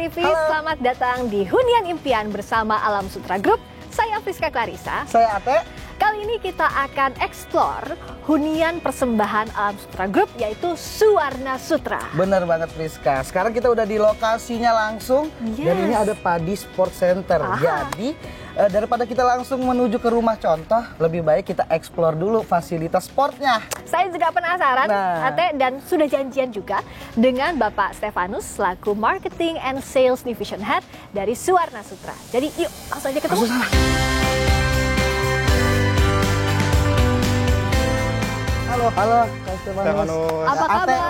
TV, selamat datang di Hunian Impian bersama Alam Sutra Group. Saya Friska Clarissa. Saya Ate. Kali ini kita akan explore hunian persembahan Alam Sutra Group, yaitu Suwarna Sutra. Bener banget Friska. Sekarang kita udah di lokasinya langsung. Dan ini ada Padi Sport Center. Jadi daripada kita langsung menuju ke rumah contoh, lebih baik kita explore dulu fasilitas sportnya. Saya juga penasaran, Ate, dan sudah janjian juga dengan Bapak Stefanus selaku Marketing and Sales Division Head dari Suwarna Sutra. Jadi yuk langsung aja ketemu. Halo, Kak Stefanus. Apa kabar?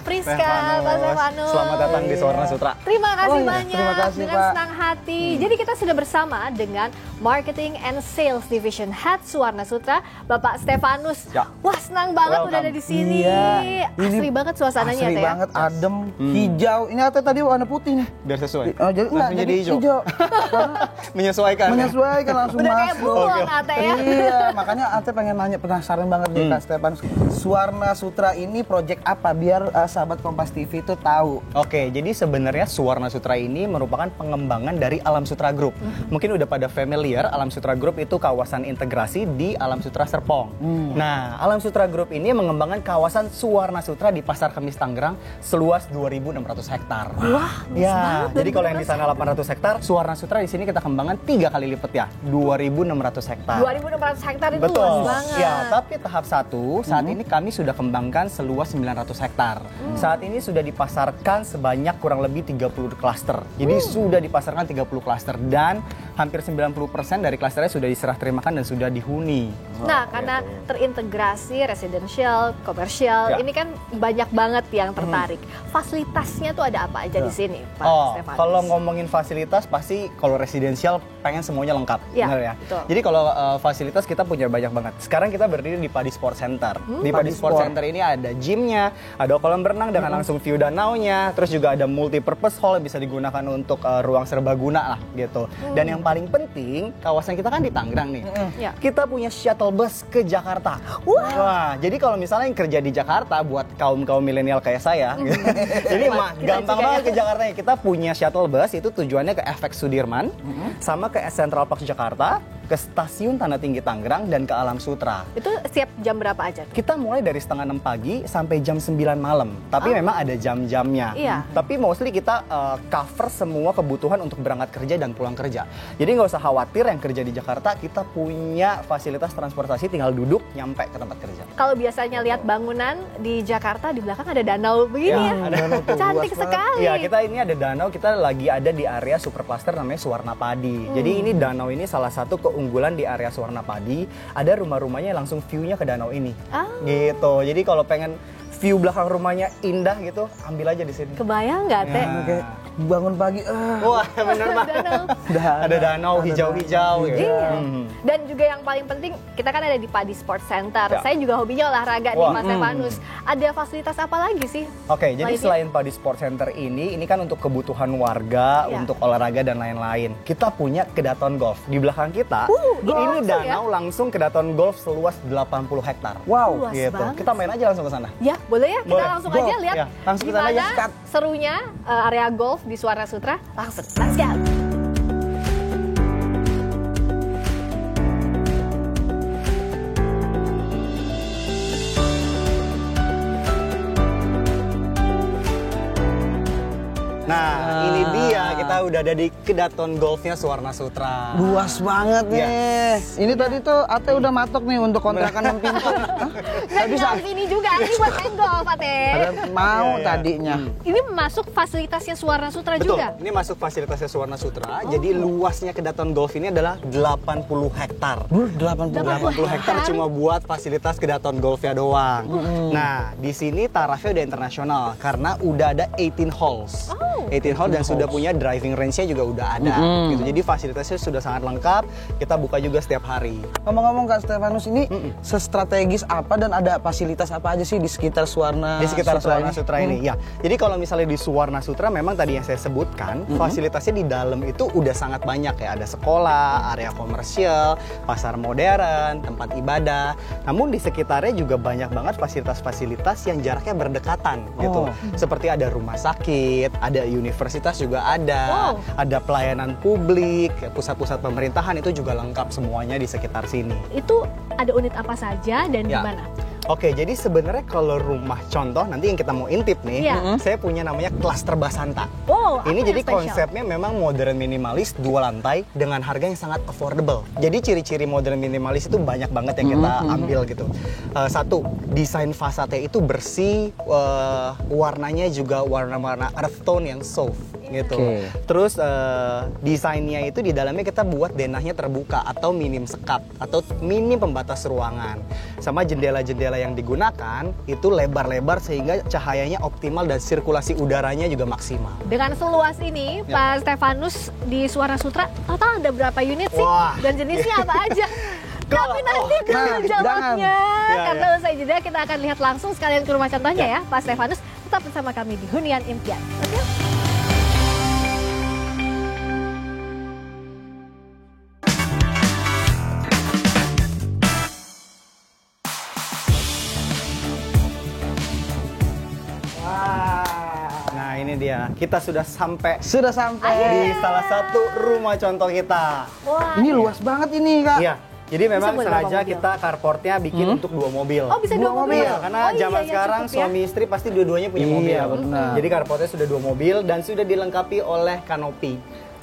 Friska, Pak Stefanus. Selamat datang di Suwarna Sutra. Terima kasih banyak. Terima kasih, dengan Pak. senang hati. Jadi kita sudah bersama dengan Marketing and Sales Division Head Suwarna Sutra, Bapak Stefanus. Ya. Wah, senang banget udah ada di sini. Iya. Asli banget suasananya, Asli Teh. banget, adem, hijau. Ini Ate tadi warna putih nih. Biar sesuai. Oh, jadi enggak, Langsung jadi hijau. Menyesuaikan langsung Udah kayak masuk. bulan, Ate ya. Iya, makanya Ate pengen nanya, penasaran banget nih Kak Stefanus. Suwarna Sutra ini project apa biar sahabat Kompas TV itu tahu? Oke, jadi sebenarnya Suwarna Sutra ini merupakan pengembangan dari Alam Sutra Group. Mungkin udah pada familiar, Alam Sutra Group itu kawasan integrasi di Alam Sutra Serpong. Nah, Alam Sutra Group ini mengembangkan kawasan Suwarna Sutra di Pasar Kemis Tangerang seluas 2.600 hektar. Wah, Ya, banget, jadi kalau yang di sana 800 hektar, Suwarna Sutra di sini kita kembangkan 3 kali lipat ya, 2.600 hektar. 2.600 hektar itu Betul. luas banget. Ya, tapi tahap 1 saat ini kami sudah kembangkan seluas 900 hektar. Saat ini sudah dipasarkan sebanyak kurang lebih 30 klaster. Jadi sudah dipasarkan 30 klaster dan hampir 90% dari klasternya sudah diserah terimakan dan sudah dihuni. Nah, karena terintegrasi residential, komersial, ini kan banyak banget yang tertarik. Fasilitasnya tuh ada apa aja di sini, Pak Stefanus? Kalau ngomongin fasilitas pasti kalau residensial pengen semuanya lengkap, Ya, benar ya. betul. Jadi kalau fasilitas kita punya banyak banget. Sekarang kita berdiri di Padi Sport Center. Di Padi Sport Center ini ada gymnya, ada kolam berenang dengan langsung view danaunya, terus juga ada multi-purpose hall yang bisa digunakan untuk ruang serbaguna lah gitu. Dan yang paling penting, kawasan kita kan di Tangerang nih. Ya. Kita punya shuttle bus ke Jakarta. Wah, jadi kalau misalnya yang kerja di Jakarta buat kaum milenial kayak saya, jadi gampang banget ke Jakarta. Kita punya shuttle bus itu tujuannya ke FX Sudirman, sama ke Central Park Jakarta, ke Stasiun Tanah Tinggi Tangerang, dan ke Alam Sutra. Itu setiap jam berapa aja? Kita mulai dari setengah 6 pagi sampai jam 9 malam. Tapi memang ada jam-jamnya. Iya. Tapi mostly kita cover semua kebutuhan untuk berangkat kerja dan pulang kerja. Jadi nggak usah khawatir yang kerja di Jakarta, kita punya fasilitas transportasi, tinggal duduk nyampe ke tempat kerja. Kalau biasanya lihat bangunan di Jakarta, di belakang ada danau begini ya. Cantik sekali. Iya, kita ini ada danau, kita lagi ada di area supercluster namanya Suwarna Padi. Jadi ini danau ini salah satu keunggulan di area Suwarna Padi, ada rumah-rumahnya langsung view-nya ke danau ini. Gitu. Jadi kalau pengen view belakang rumahnya indah gitu, ambil aja di sini. Kebayang nggak, Teh? Kayak bangun pagi, Wah, bener Pak. Ada danau hijau-hijau gitu. Iya. Dan juga yang paling penting, kita kan ada di Padi Sport Center. Ya. Saya juga hobinya olahraga nih, Mas Stefanus. Ada fasilitas apa lagi sih? Oke, jadi selain Padi Sport Center ini kan untuk kebutuhan warga, untuk olahraga dan lain-lain. Kita punya kedaton golf. Di belakang kita, ini danau langsung kedaton golf seluas 80 hektar. Wow. Luas Gitu. banget. Kita main aja langsung ke sana. Ya, boleh ya? Kita Boleh. langsung Go. aja lihat Ya, langsung ke sana gimana aja. serunya area golf di Suwarna Sutra. Langsung, let's go! Nah, ini dia, kita udah ada di kedaton golfnya Suwarna Sutra. Luas banget nih. Ini tadi tuh Ate udah matok nih untuk kontrakan yang pintu. Nggak bisa sini juga, ini buat main golf, Ate. Mau tadinya. Ini masuk fasilitasnya Suwarna Sutra Betul, juga? ini masuk fasilitasnya Suwarna Sutra. Jadi luasnya kedaton golf ini adalah 80 hektar. 80 hektar cuma buat fasilitas kedaton golfnya doang. Nah, di sini tarafnya udah internasional karena udah ada 18 holes. 18 hole dan sudah punya driving range-nya juga udah ada gitu. Jadi fasilitasnya sudah sangat lengkap. Kita buka juga setiap hari. Ngomong-ngomong Kak Stefanus, ini sestrategis apa dan ada fasilitas apa aja sih di sekitar Suwarna Di sekitar Sutra Suwarna ini? Sutra ini, ya. Jadi kalau misalnya di Suwarna Sutra memang tadi yang saya sebutkan, fasilitasnya di dalam itu udah sangat banyak ya. Ada sekolah, area komersial, pasar modern, tempat ibadah. Namun di sekitarnya juga banyak banget fasilitas-fasilitas yang jaraknya berdekatan gitu. Seperti ada rumah sakit, ada universitas juga ada pelayanan publik, pusat-pusat pemerintahan itu juga lengkap semuanya di sekitar sini. Itu ada unit apa saja dan di Ya. mana? Oke, jadi sebenarnya kalau rumah contoh nanti yang kita mau intip nih, Iya. saya punya namanya Klaster Basanta. Oh, apa Ini yang jadi spesial? konsepnya memang modern minimalis 2 lantai dengan harga yang sangat affordable. Jadi ciri-ciri modern minimalis itu banyak banget yang kita ambil gitu. Satu, desain fasadnya itu bersih, warnanya juga warna-warna earth tone yang soft gitu. Oke. Terus desainnya itu di dalamnya kita buat denahnya terbuka atau minim sekap atau minim pembatas ruangan. Sama jendela-jendela yang digunakan itu lebar-lebar sehingga cahayanya optimal dan sirkulasi udaranya juga maksimal. Dengan seluas ini, Pak Stefanus di Suwarna Sutra, total ada berapa unit sih? Wah. Dan jenisnya apa aja? Tapi nanti dulu jawabnya. Ya, Karena ya. usai jeda kita akan lihat langsung sekalian ke rumah contohnya ya, Pak Stefanus. Tetap bersama kami di Hunian Impian. Oke? Nah ini dia, kita sudah sampai Sudah sampai. di salah satu rumah contoh kita. Wah. Ini luas banget ini Kak. Iya, jadi memang buat sengaja berapa mobil? kita carportnya bikin untuk 2 mobil. Oh, bisa 2 mobil. Iya, karena Oh, iya, zaman iya, sekarang cukup ya. suami istri pasti dua-duanya punya Iya, mobil. benar. Jadi carportnya sudah 2 mobil dan sudah dilengkapi oleh kanopi.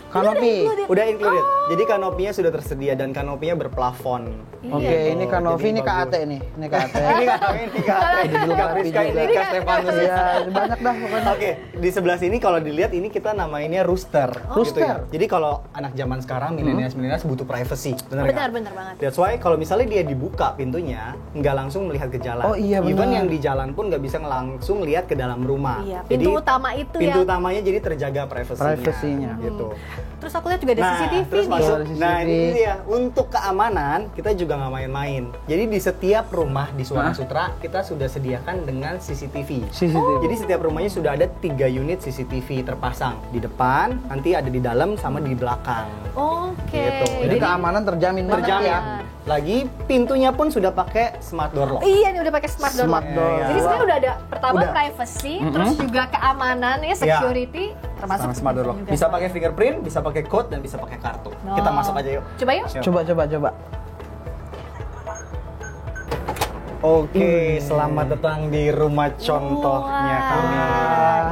Kanopi. Udah included. Jadi kanopinya sudah tersedia dan kanopinya berplafon. Oke, Iya. ini Kanovi, Jadi ini Kak bagus. Ate nih. Ini Kak Ate. Ini Kak Jadi Kak Priska, ini Kak Stefanus. Iya, banyak dah pokoknya. Oke, di sebelah sini kalau dilihat ini kita namainnya rooster. Rooster? Gitu ya. Jadi kalau anak zaman sekarang milenials butuh privacy, benar nggak? Benar banget. That's why kalau misalnya dia dibuka pintunya, nggak langsung melihat ke jalan. Oh, iya, Even benar. yang di jalan pun nggak bisa langsung lihat ke dalam rumah. Iya, pintu utama itu pintu ya. utamanya jadi terjaga privasinya. Privasinya. Gitu. Terus aku lihat juga ada CCTV terus nih. masuk. Ada CCTV. Nah, ini dia. Untuk keamanan, kita juga nggak main-main. Jadi di setiap rumah di Suwarna Sutra, kita sudah sediakan dengan CCTV. CCTV. Jadi setiap rumahnya sudah ada 3 unit CCTV terpasang. Di depan, nanti ada di dalam, sama di belakang. Oke. Gitu. Jadi keamanan terjamin banget Terjamin. ya. Lagi pintunya pun sudah pakai smart door lock. Iya, ini udah pakai smart door. Smart door. Jadi sebenarnya udah ada pertama Udah. privacy, terus juga keamanan ya, security, termasuk Sama smart door lock. juga. Bisa pakai fingerprint, bisa pakai code, dan bisa pakai kartu. Oh. Kita masuk aja yuk. Coba yuk. Siap. Coba. Oke, selamat datang di rumah contohnya kami.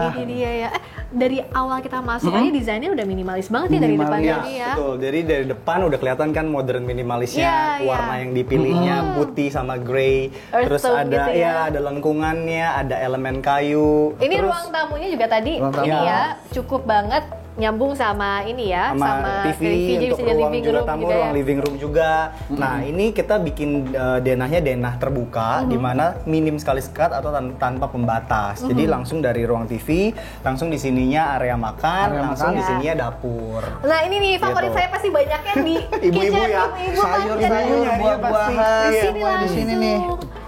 Wah, ini dia ya. Dari awal kita masuk aja desainnya udah minimalis banget nih dari depan Iya, ini ya. betul. Jadi dari depan udah kelihatan kan modern minimalisnya, Iya, warna iya. yang dipilihnya putih sama grey. Earth Terus tone ada gitu ya. ada lengkungannya, ada elemen kayu. Ini Terus ruang tamunya juga tadi Ruang tamu. ini ya cukup banget nyambung sama ini ya, sama TV, jadi untuk bisa jadi ruang living juga room tamu, juga ruang ya. living room juga. Nah, ini kita bikin denahnya denah terbuka di mana minim sekali sekat atau tanpa pembatas. Jadi langsung dari ruang TV, langsung di sininya area makan, Area langsung makan. di sininya dapur. Nah ini nih favorit Gitu. saya pasti banyaknya di Ibu-ibu kitchen, ya. ibu-ibu kan Sayur-sayur, jadi buah-buahan, di sini semua di sini nih.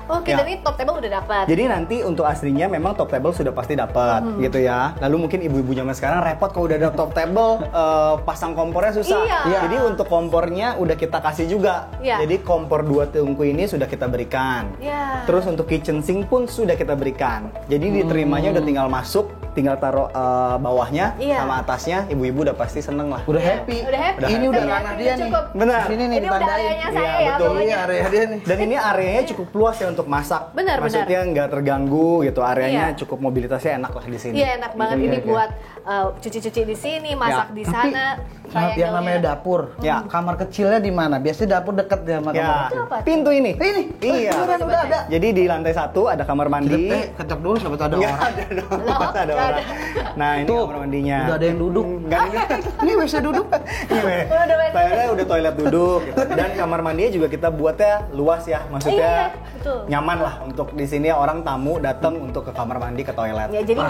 Oke, Ya. dan ini top table udah dapat. Jadi nanti untuk aslinya memang top table sudah pasti dapat gitu ya. Lalu mungkin ibu-ibu zaman sekarang repot kalau udah ada top table pasang kompornya susah. Iya. Jadi untuk kompornya udah kita kasih juga. Iya. Jadi kompor 2 tungku ini sudah kita berikan. Iya. Terus untuk kitchen sink pun sudah kita berikan. Jadi diterimanya udah tinggal masuk, tinggal taruh bawahnya Iya. sama atasnya. Ibu-ibu udah pasti seneng lah. Udah happy. Udah happy. Ini udah Udah ranah happy, dia udah nih. cukup. Benar. Sini nih Ini udah ditandain. areanya saya Iya, ya, betul. pokoknya. Ini area dia nih. Dan ini areanya cukup luas ya untuk masak. Benar, Maksudnya nggak terganggu gitu. Areanya Iya. cukup mobilitasnya enak lah di sini. Iya enak banget Iya, ini iya. buat cuci-cuci di sini, masak Ya. di Tapi sana. yang namanya dapur, Ya. kamar kecilnya di mana? Biasanya dapur deket ya sama kamar Ya, kecil. apa tuh? pintu ini. Ini, Iya. beneran udah ada. Jadi di lantai 1 ada kamar mandi. Kecap dulu, siapa tahu ada Nggak orang. ada dong. Loh, Masa ada nggak ada. Nah, ini Tuh, kamar mandinya. udah ada yang duduk. Enggak ada. Ini WC duduk. Toiletnya udah toilet duduk gitu. Dan kamar mandinya juga kita buatnya luas ya, maksudnya Iya, betul. nyaman lah untuk di sini orang tamu datang untuk ke kamar mandi ke toilet. Ya jadi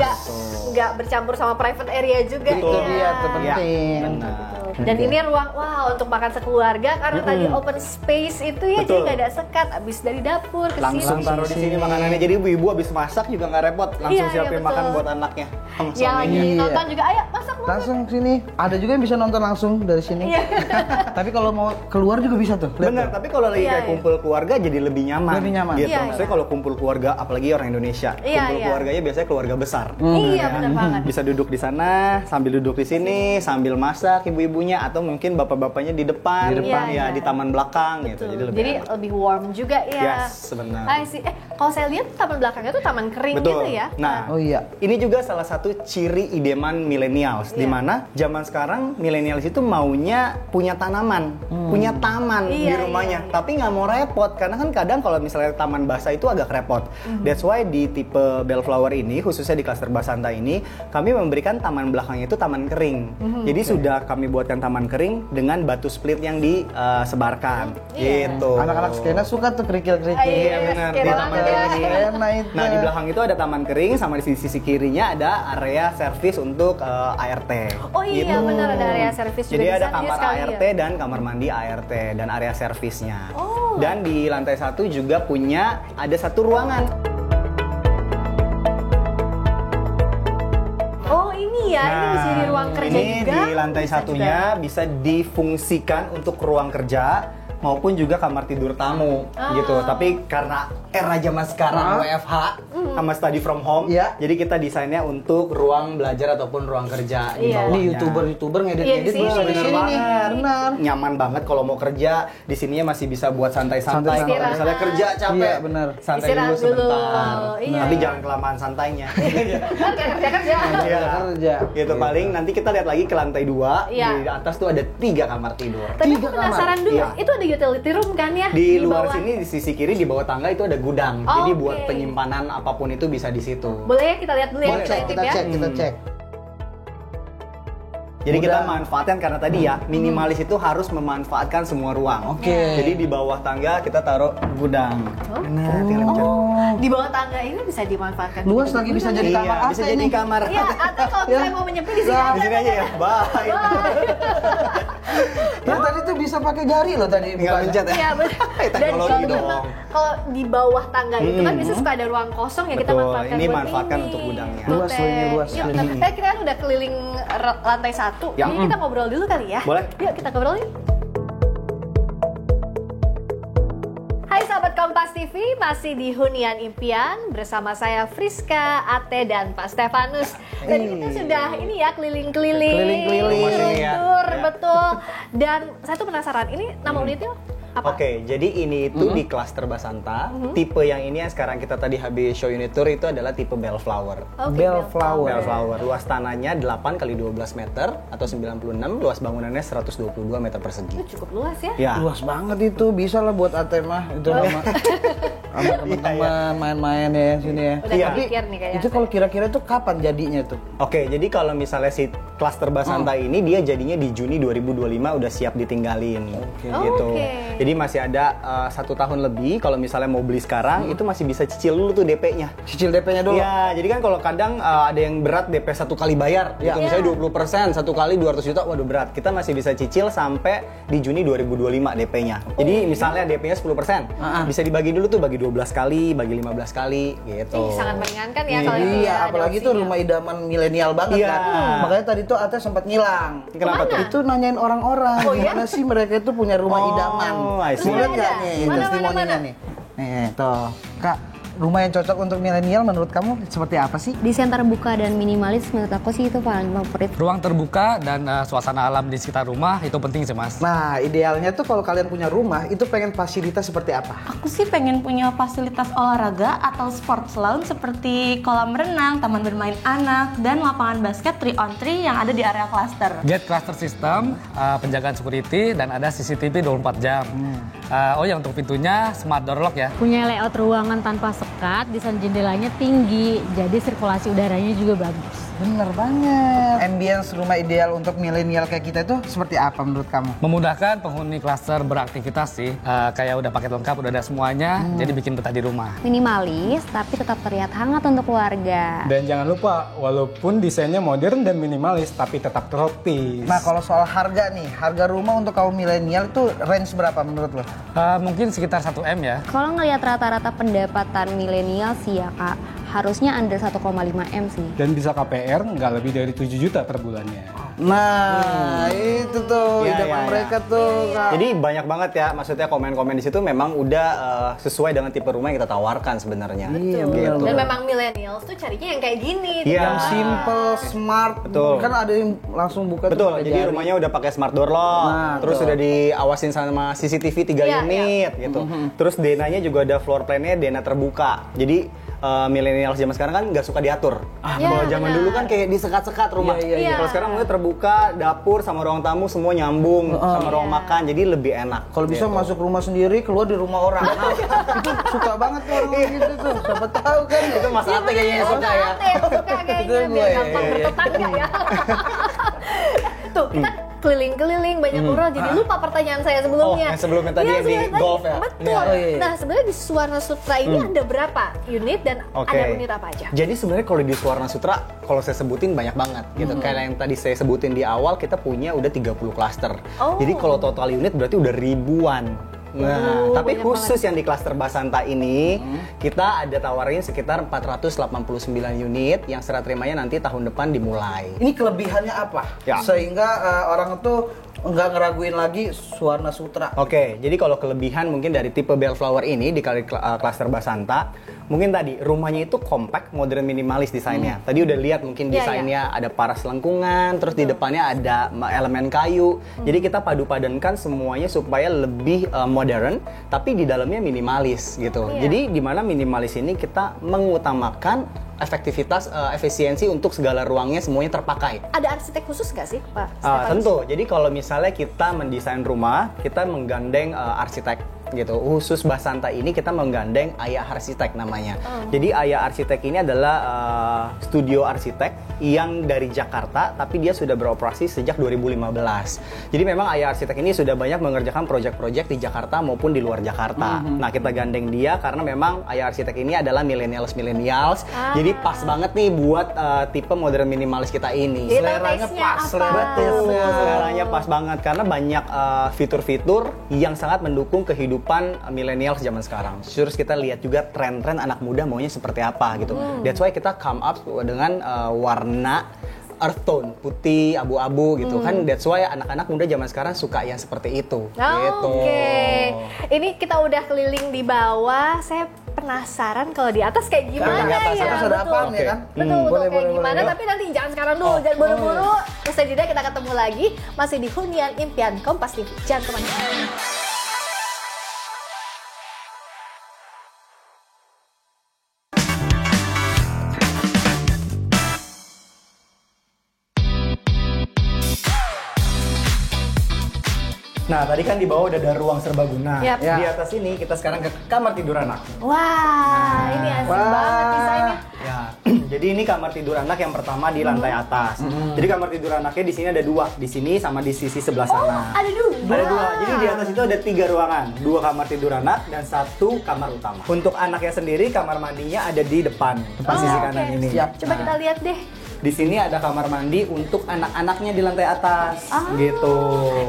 nggak bercampur sama private area juga. Betul. Itu ya. dia terpenting. Benar. Dan ini ruang untuk makan sekeluarga karena tadi open space itu ya, jadi Betul. nggak ada sekat abis dari dapur ke Langsung sini. taruh di sini makanannya. Jadi ibu-ibu habis masak juga nggak repot, langsung Iya, siapin betul. makan buat anaknya sama Yang suaminya. lagi Iya. nonton juga, ayo masak. Langsung sini. Ada juga yang bisa nonton langsung dari sini. Iya. Tapi kalau mau keluar juga bisa tuh. Lihat Bener, tuh. tapi kalau lagi Iya, kayak iya. kumpul keluarga jadi lebih nyaman. Lebih nyaman. Gitu. Iya, Maksudnya iya. kalau kumpul keluarga, apalagi orang Indonesia, Iya, kumpul iya. keluarganya biasanya keluarga besar. Iya benar banget. Bisa duduk di sana, sambil duduk di sini, sambil masak ibu-ibunya atau mungkin bapak-bapaknya di depan, Di depan. ya Iya, di iya. taman belakang gitu. Betul. Jadi lebih Jadi enak. lebih warm juga ya. Yes, benar. I see. Kalau saya lihat taman belakangnya tuh taman kering Betul. gitu ya. Nah, Oh iya. ini juga salah satu ciri idaman millennials, Iya. di mana zaman sekarang millennials itu maunya punya tanaman, punya taman di Iya, rumahnya, iya, iya. tapi nggak mau repot karena kan kadang kalau misalnya taman basah itu agak repot. That's why di tipe Bellflower ini, khususnya di klaster Basanta ini, kami memberikan taman belakangnya itu taman kering. Jadi sudah kami buatkan taman kering dengan batu split yang disebarkan, Iya. gitu. Anak-anak skena suka tuh kerikil-kerikil. Iya, benar. Skena Di taman banget ya. kering. Skena itu. Nah, di belakang itu ada taman kering, sama di sisi kirinya ada area servis untuk ART. Oh iya Gitu. benar, ada area servis juga Jadi di ada sana kamar sekali ART ya. dan kamar mandi ART dan area servisnya. Oh. Dan di lantai 1 juga punya ada satu ruangan. Oh ini ya, ini bisa jadi ruang kerja ini juga. di lantai bisa satunya bisa difungsikan untuk ruang kerja maupun juga kamar tidur tamu gitu. Tapi karena era zaman sekarang WFH sama study from home, Iya. jadi kita desainnya untuk ruang belajar ataupun ruang kerja di Iya. bawahnya. Ini youtuber Iya, ngedit-ngedit di sini, bisa di bener sini nih. banget. Benar. Nyaman banget kalau mau kerja di sininya masih bisa buat santai-santai. Santai. Kalau misalnya kerja capek, Iya, benar. santai Istirahat dulu sebentar. dulu. Iya. Tapi jangan kelamaan santainya. Kan kayak kerja-kerja. Iya. Kerja. Gitu paling nanti kita lihat lagi ke lantai 2. Iya. Di atas tuh ada 3 kamar tidur. Tapi aku 3 kamar. penasaran dulu, Iya. itu ada utility room kan ya? Di luar bawah. sini di sisi kiri di bawah tangga itu ada gudang. Oh, Jadi oke. buat penyimpanan apapun itu bisa di situ. Boleh ya kita lihat dulu ya, Boleh, kita intip Kita ya. cek, kita cek. Jadi kita Gudang. manfaatkan karena tadi ya minimalis itu harus memanfaatkan semua ruang. Oke. Jadi di bawah tangga kita taruh gudang. Oh. Nah, tinggal pencet. Di bawah tangga ini bisa dimanfaatkan. Luas lagi bisa jadi Iya, kamar bisa AC jadi nih. kamar. Iya, atau kalau misalnya mau menyepi di sini Nah, aja. Di sini aja ya. Bye. Nah, tadi tuh bisa pakai jari loh tadi. Tinggal bukanya. pencet ya. Iya benar. Dan Teknologi kalau dong. memang kalau di bawah tangga itu kan biasanya suka ada ruang kosong ya, kita Betul, manfaatkan ini buat manfaatkan ini. untuk gudangnya. Luas Oke. loh ini, luas. Yuk, kita kan udah keliling lantai 1. Ya. Jadi kita ngobrol dulu kali ya. Boleh. Yuk kita ngobrol yuk. Hai sahabat Kompas TV, masih di Hunian Impian bersama saya Friska, Ate, dan Pak Stefanus. Tadi kita sudah ini ya keliling-keliling, Keliling-keliling. tur, Ya. betul. Dan saya tuh penasaran, ini nama unitnya apa? Oke, jadi ini itu di klaster Basanta. Tipe yang ini yang sekarang kita tadi habis show unit tour itu adalah tipe Bellflower. Oke, Bellflower. Bellflower. Luas tanahnya 8 kali 12 meter atau 96, luas bangunannya 122 meter persegi. Itu cukup luas ya. Ya. Luas banget itu, bisa lah buat AT mah itu sama teman-teman main-main ya sini ya. Udah Iya. kepikir nih kayaknya. Itu kalau kira-kira itu kapan jadinya tuh? Oke, jadi kalau misalnya si klaster Basanta ini dia jadinya di Juni 2025 udah siap ditinggalin. Gitu. Oke. Jadi masih ada 1 tahun lebih kalau misalnya mau beli sekarang itu masih bisa cicil dulu tuh DP-nya. Cicil DP-nya dulu. Iya, jadi kan kalau kadang ada yang berat DP 1 kali bayar, Iya. gitu, misalnya 20%, 1 kali 200 juta, waduh berat. Kita masih bisa cicil sampai di Juni 2025 DP-nya. Jadi misalnya DP-nya 10%, bisa dibagi dulu tuh, bagi 12 kali, bagi 15 kali, gitu. Sangat meringankan ya kalau itu Iya, ya, ada apalagi tuh opsinya. rumah idaman milenial banget Iya. kan. Makanya tadi tuh Ate sempat ngilang. Kenapa tuh? Itu nanyain orang-orang Oh, iya? gimana sih mereka itu punya rumah Oh, idaman. I see. Mau lihat nggak Mana, nih mana, testimoninya mana? nih? Nih, tuh. Kak, rumah yang cocok untuk milenial menurut kamu seperti apa sih? Desain terbuka dan minimalis menurut aku sih itu paling favorit. Ruang terbuka dan suasana alam di sekitar rumah itu penting sih mas. Nah, idealnya tuh kalau kalian punya rumah, itu pengen fasilitas seperti apa? Aku sih pengen punya fasilitas olahraga atau sports lounge seperti kolam renang, taman bermain anak, dan lapangan basket 3-on-3 yang ada di area klaster. Gate cluster system, penjagaan security dan ada CCTV 24 jam. Oh ya untuk pintunya smart door lock ya. Punya layout ruangan tanpa sekat, desain jendelanya tinggi, jadi sirkulasi udaranya juga bagus. Bener banget. Ambience rumah ideal untuk milenial kayak kita itu seperti apa menurut kamu? Memudahkan penghuni klaster beraktivitas sih. Kayak udah paket lengkap, udah ada semuanya, jadi bikin betah di rumah. Minimalis, tapi tetap terlihat hangat untuk keluarga. Dan jangan lupa, walaupun desainnya modern dan minimalis, tapi tetap tropis. Nah, kalau soal harga nih, harga rumah untuk kaum milenial itu range berapa menurut lo? Mungkin sekitar 1 M ya. Kalau ngelihat rata-rata pendapatan milenial sih ya Kak, harusnya under 1,5 M sih. Dan bisa KPR nggak lebih dari 7 juta per bulannya. Nah, itu tuh idaman mereka tuh, Kak. Jadi banyak banget ya, maksudnya komen-komen di situ memang udah sesuai dengan tipe rumah yang kita tawarkan sebenarnya. Iya, gitu. Dan memang millennials tuh carinya yang kayak gini. Iya. Yang simple, smart. Betul. Kan ada yang langsung buka Betul, tuh pakai jadi jari. rumahnya udah pakai smart door lock, Nah, terus tuh. udah diawasin sama CCTV 3 Iya, unit gitu. Terus denanya juga ada floor plan-nya dena terbuka. Jadi milenial zaman sekarang kan nggak suka diatur. Iya, Kalau zaman benar. dulu kan kayak disekat-sekat rumah. iya. Kalau sekarang mulai terbuka, dapur sama ruang tamu semua nyambung sama ruang makan, jadi lebih enak. Kalau bisa masuk rumah sendiri, keluar di rumah orang. Nah, itu suka banget tuh orang gitu tuh. Siapa tahu kan Itu Mas Ate kayaknya yang suka ya. Suka Itu kayaknya gue, biar gampang bertetangga ya. Tuh, kita keliling-keliling banyak orang jadi lupa pertanyaan saya sebelumnya. Oh, yang sebelumnya tadi yang di sebelumnya golf ya? Betul. Iya. Oh, iya. Nah, sebenarnya di Suwarna Sutra ini ada berapa unit dan Oke. ada unit apa aja? Jadi sebenarnya kalau di Suwarna Sutra, kalau saya sebutin banyak banget gitu. Kayak yang tadi saya sebutin di awal, kita punya udah 30 klaster. Oh. Jadi kalau total unit berarti udah ribuan. Nah, tapi banyak khusus yang di klaster Basanta ini, kita ada tawarin sekitar 489 unit yang serah terimanya nanti tahun depan dimulai. ini kelebihannya apa? Ya. Sehingga orang itu nggak ngeraguin lagi Suwarna Sutra. Oke, jadi kalau kelebihan mungkin dari tipe Bellflower ini di klaster Basanta, mungkin tadi rumahnya itu compact, modern, minimalis desainnya. Tadi udah lihat mungkin Iya, desainnya ada paras lengkungan, terus di depannya ada elemen kayu. Jadi kita padu-padankan semuanya supaya lebih modern, tapi di dalamnya minimalis gitu. Iya. Jadi di mana minimalis ini kita mengutamakan efektivitas, efisiensi untuk segala ruangnya semuanya terpakai. Ada arsitek khusus nggak sih, Pak Stefanus? Tentu. Jadi kalau misalnya kita mendesain rumah, kita menggandeng arsitek gitu. Khusus Basanta ini kita menggandeng Ayah Arsitek namanya. Jadi Ayah Arsitek ini adalah studio arsitek yang dari Jakarta, tapi dia sudah beroperasi sejak 2015. Jadi memang Ayah Arsitek ini sudah banyak mengerjakan proyek-proyek di Jakarta maupun di luar Jakarta. Nah, kita gandeng dia karena memang Ayah Arsitek ini adalah millennials. Jadi pas banget nih buat tipe modern minimalis kita ini. Jadi Seleranya taste-nya pas, apa? selera. Betul, seleranya pas banget karena banyak fitur-fitur yang sangat mendukung kehidupan milenial zaman sekarang. Terus kita lihat juga tren-tren anak muda maunya seperti apa gitu. That's why kita come up dengan warna earth tone, putih, abu-abu gitu kan. That's why anak-anak muda zaman sekarang suka yang seperti itu. Gitu. Oke. Ini kita udah keliling di bawah. Saya penasaran kalau di atas kayak gimana Di atas, ya. atas ada Betul. apaan ya kan? Betul, Boleh, kayak boleh, gimana, boleh. tapi nanti jangan sekarang dulu, jangan buru-buru. Usai jeda kita ketemu lagi, masih di Hunian Impian Kompas TV. Jangan kemana-mana. Nah, tadi kan di bawah udah ada ruang serbaguna. Yap. Di atas ini kita sekarang ke kamar tidur anak. Wah, ini asik banget desainnya. Ya, jadi ini kamar tidur anak yang pertama di lantai atas. Jadi kamar tidur anaknya di sini ada dua, di sini sama di sisi sebelah sana. Ada dua. Ada dua. Jadi di atas itu ada 3 ruangan, 2 kamar tidur anak dan 1 kamar utama. Untuk anaknya sendiri kamar mandinya ada di depan sisi kanan ini. Coba kita lihat deh. Di sini ada kamar mandi untuk anak-anaknya di lantai atas, gitu.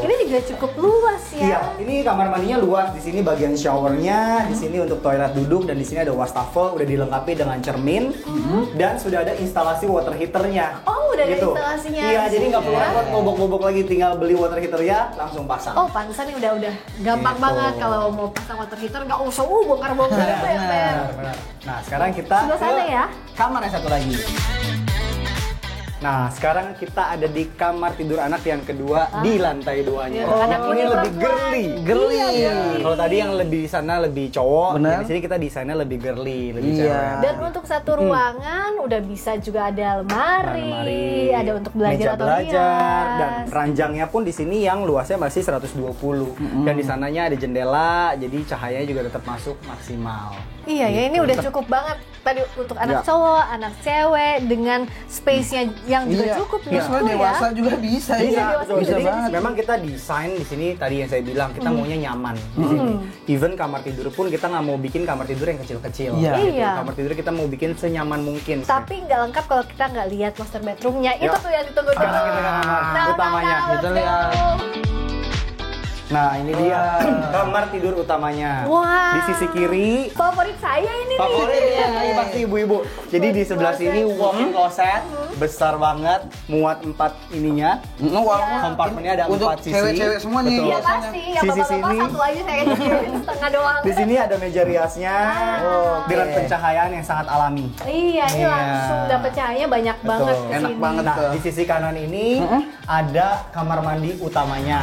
Ini juga cukup luas ya. Iya, ini kamar mandinya luas. Di sini bagian showernya, di sini untuk toilet duduk, dan di sini ada wastafel udah dilengkapi dengan cermin, dan sudah ada instalasi water heaternya. Oh, udah ada instalasinya Iya, di jadi sini nggak perlu ya. repot bobok-bobok lagi, tinggal beli water heaternya langsung pasang. Oh, pantesan ini udah gampang Gitu. banget kalau mau pasang water heater, nggak usah bongkar-bongkar itu ya, Fer. Benar. Nah, sekarang kita Sebelah sana ke ya. kamar yang satu lagi. Nah, sekarang kita ada di kamar tidur anak yang kedua di lantai 2-nya. Iya, anak Yang ini punya lebih perempuan. girly. Girly. Iya. Kalau tadi yang lebih di sana lebih cowok, Benar. di sini kita desainnya lebih girly, lebih Iya. cewek. Dan untuk satu ruangan udah bisa juga ada almari, ada untuk belajar meja atau belajar, rias. dan ranjangnya pun di sini yang luasnya masih 120. Dan di sananya ada jendela, jadi cahayanya juga tetap masuk maksimal. Iya ya, ini udah cukup banget tadi untuk anak Ya. cowok, anak cewek dengan space-nya yang juga cukup Iya, menurutku soalnya ya. dewasa juga bisa. Iya, ya. dewasa Betul. bisa Jadi banget. memang kita desain di sini tadi yang saya bilang kita maunya nyaman di sini. Even kamar tidur pun kita nggak mau bikin kamar tidur yang kecil-kecil. Iya. Gitu. Iya. Kamar tidur kita mau bikin senyaman mungkin. Tapi nggak lengkap kalau kita nggak lihat master bedroomnya. Ya. Itu tuh yang ditunggu-tunggu. Sekarang kita ke kamar utamanya. let's Kita go. lihat. Nah ini dia kamar tidur utamanya. Wah. Di sisi kiri. Favorit saya ini Favorit nih. ya, ini pasti ibu-ibu. Jadi di sebelah sini walk-in closet besar banget, muat 4 ininya. Kompartmennya ada Untuk 4 sisi. cewek-cewek semua nih. Betul. Iya pasti, yang Sisi bapak-bapak sini. satu aja saya kecilin setengah doang. Di sini ada meja riasnya dengan pencahayaan yang sangat alami. Iya, ini Iya. langsung dapet cahayanya banyak banget Betul. di Enak sini. banget. Nah, di sisi kanan ini ada kamar mandi utamanya.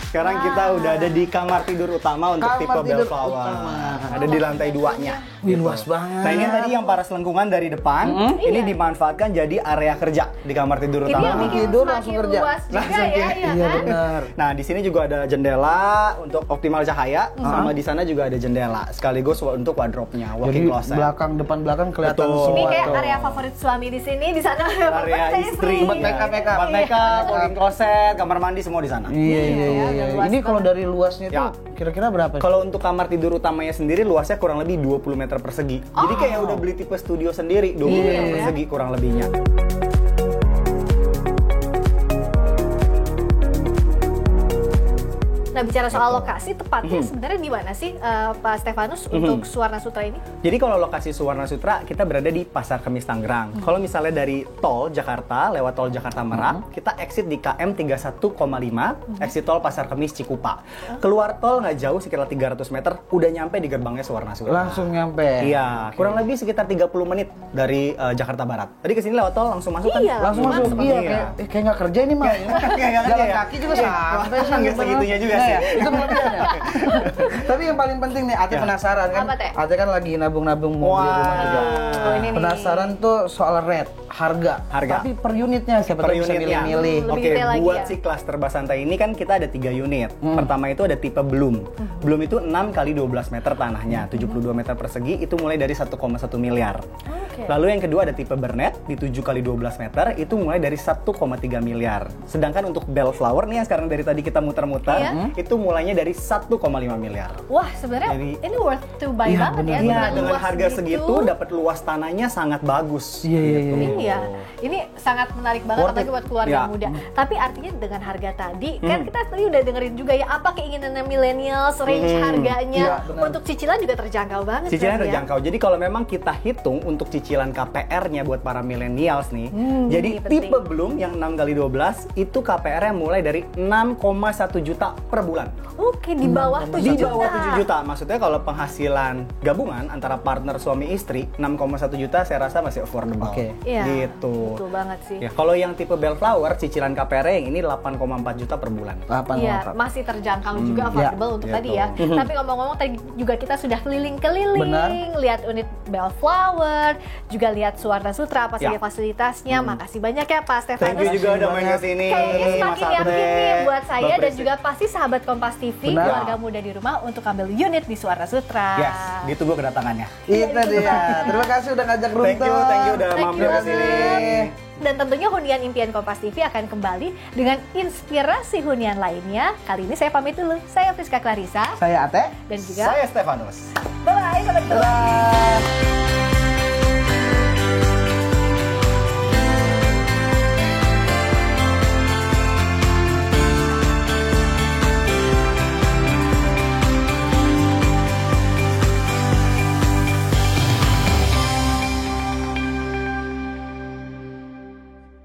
Sekarang kita udah ada di kamar tidur utama untuk Kamar tipe tidur Bellflower. utama. Ada di lantai 2-nya. Wih, luas banget. Nah, ini yang tadi yang para selengkungan dari depan, ini dimanfaatkan jadi area kerja di kamar tidur Ini utama. yang bikin Tidur semakin langsung kerja. luas juga Langsung ya, kerja. iya Iya kan? benar. Nah, di sini juga ada jendela untuk optimal cahaya, sama di sana juga ada jendela sekaligus untuk wardrobe-nya, Jadi walk-in closet. belakang depan belakang kelihatan Betul. semua. Ini kayak tuh. area favorit suami di sini, di sana Area istri, Buat makeup. buat makeup, walk-in closet, kamar mandi semua di sana. Iya iya iya. udah iya. luas Ini kalau dari luasnya Ya. tuh kira-kira berapa? Kalau untuk kamar tidur utamanya sendiri luasnya kurang lebih 20 meter persegi. Jadi kayak udah beli tipe studio sendiri, 20 meter persegi kurang lebihnya. Nah, bicara soal lokasi, tepatnya sebenarnya di mana sih Pak Stefanus untuk Suwarna Sutra ini? Jadi kalau lokasi Suwarna Sutra kita berada di Pasar Kemis Tangerang. Kalau misalnya dari tol Jakarta lewat tol Jakarta Merak, kita exit di KM 31,5, exit tol Pasar Kemis Cikupa. Keluar tol nggak jauh sekitar 300 meter, udah nyampe di gerbangnya Suwarna Sutra. Langsung nyampe. Iya, kurang lebih sekitar 30 menit dari Jakarta Barat. Tadi kesini lewat tol langsung masuk kan? Iya, Langsung masuk. Langsung. Iya, Iya. kayak nggak kerja ini mah. Jalan kaki juga sampai sih. Nggak segitunya juga sih. Itu kelebihannya. Tapi yang paling penting nih, Ate penasaran kan? Apa, Teh? Ate kan lagi nabung-nabung mobil rumah juga. Oh, ini nih. Penasaran tuh soal rate, harga. Harga. Tapi per unitnya siapa Per tahu bisa unitnya. milih-milih. Lebih Oke, detail lagi buat ya. si klaster Basantai ini kan kita ada 3 unit. Pertama itu ada tipe Bloom. Bloom itu 6 kali 12 meter tanahnya, 72 meter persegi, itu mulai dari 1,1 miliar. Oke. Lalu yang kedua ada tipe Burnett di 7 kali 12 meter, itu mulai dari 1,3 miliar. Sedangkan untuk Bellflower nih yang sekarang dari tadi kita muter-muter, Iya. itu mulainya dari 1,5 miliar. Wah, sebenarnya Jadi- ini worth to buy Iya, banget ya. Iya, dengan luas harga segitu dapat luas tanahnya sangat bagus. Iya, iya, iya. Iya, ini sangat menarik banget Worth apalagi it. buat keluarga Ya. muda. Tapi artinya dengan harga tadi, kan kita tadi udah dengerin juga ya apa keinginannya millennials, range harganya. Iya, benar. Untuk cicilan juga terjangkau banget. Cicilan kan, ya? terjangkau. Jadi kalau memang kita hitung untuk cicilan KPR-nya buat para millennials nih, jadi ini penting. tipe Bloom yang 6 kali 12 itu KPR-nya mulai dari 6,1 juta per bulan. Oke, di bawah 7 Di juta. bawah 7 juta. Maksudnya kalau penghasilan gabungan antara partner suami istri 6,1 juta saya rasa masih affordable. Oke. Iya, Gitu. betul banget sih. Ya, kalau yang tipe Bellflower cicilan KPR yang ini 8,4 juta per bulan. Iya, masih terjangkau juga affordable untuk gitu. tadi ya. Tapi ngomong-ngomong tadi juga kita sudah keliling-keliling, Benar. lihat unit Bellflower, juga lihat Suwarna Sutra apa saja Ya. fasilitasnya. Makasih banyak ya Pak Stefanus. Thank you juga udah main ke sini. Kayaknya semakin Mas yakin Ate, nih buat saya Mbak dan Presti. juga pasti sahabat Kompas TV, Benar. keluarga muda di rumah untuk ambil unit di Suwarna Sutra. Yes, ditunggu kedatangannya. Itu dia. Terima kasih udah ngajak Thank you udah Thank mampir you ke sini. banget. Dan tentunya hunian impian Kompas TV akan kembali dengan inspirasi hunian lainnya. Kali ini saya pamit dulu. Saya Friska Clarissa Saya Ate. dan juga Saya Stefanus. bye-bye, sampai ketemu. Dadah.